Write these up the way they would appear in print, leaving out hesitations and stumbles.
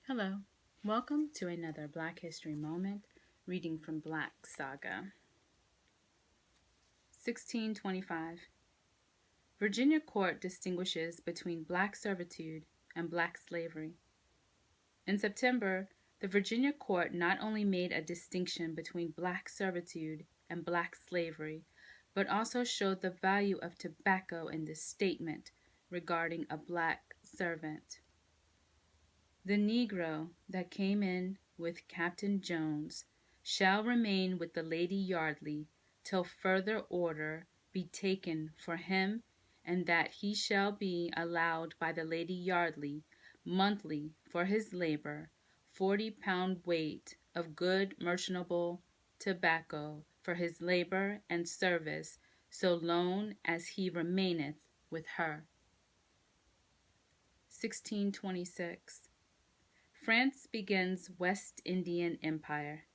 Hello, welcome to another Black History Moment, reading from Black Saga. 1625. Virginia court distinguishes between black servitude and black slavery. In September, the Virginia court not only made a distinction between black servitude and black slavery, but also showed the value of tobacco in this statement regarding a black servant. The Negro that came in with Captain Jones shall remain with the Lady Yardley till further order be taken for him, and that he shall be allowed by the Lady Yardley monthly for his labor 40 pound weight of good merchantable tobacco for his labor and service so long as he remaineth with her. 1626. France begins West Indian Empire.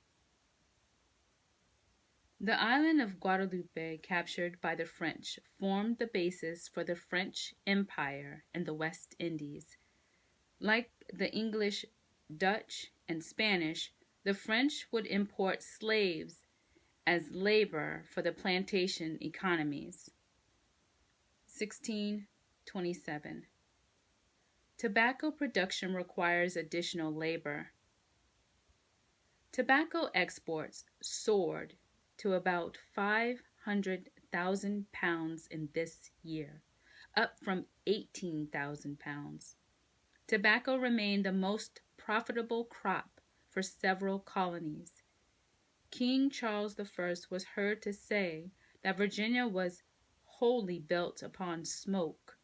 The island of Guadeloupe, captured by the French, formed the basis for the French Empire in the West Indies. Like the English, Dutch, and Spanish, the French would import slaves as labor for the plantation economies. 1627. Tobacco production requires additional labor. Tobacco exports soared to about 500,000 pounds in this year, up from 18,000 pounds. Tobacco remained the most profitable crop for several colonies. King Charles I was heard to say that Virginia was wholly built upon smoke.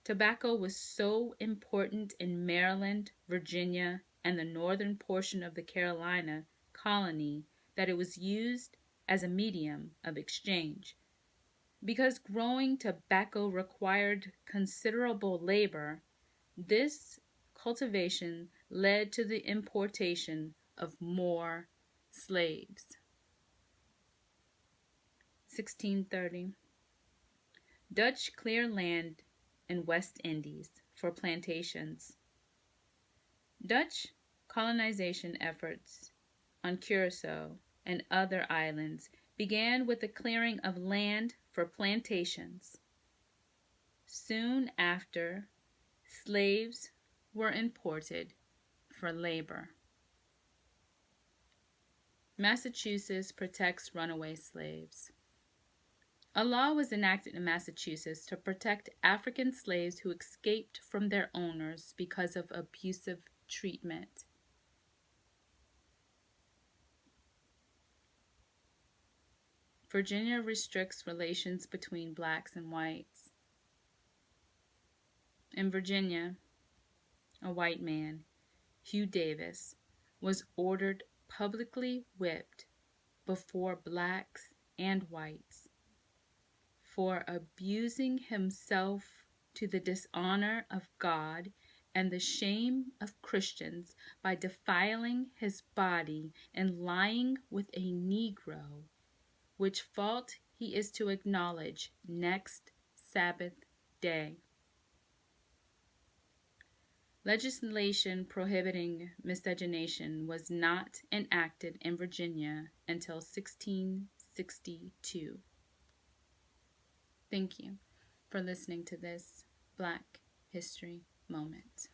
Tobacco was so important in Maryland, Virginia, and the northern portion of the Carolina colony that it was used as a medium of exchange. Because growing tobacco required considerable labor, this cultivation led to the importation of more slaves. 1630. Dutch clear land in West Indies for plantations. Dutch colonization efforts on Curacao and other islands began with the clearing of land for plantations. Soon after, slaves were imported for labor. Massachusetts protects runaway slaves. A law was enacted in Massachusetts to protect African slaves who escaped from their owners because of abusive treatment. Virginia restricts relations between blacks and whites. In Virginia, a white man, Hugh Davis, was ordered publicly whipped before blacks and whites for abusing himself to the dishonor of God and the shame of Christians by defiling his body and lying with a Negro, which fault he is to acknowledge next Sabbath day. Legislation prohibiting miscegenation was not enacted in Virginia until 1662. Thank you for listening to this Black History Moment.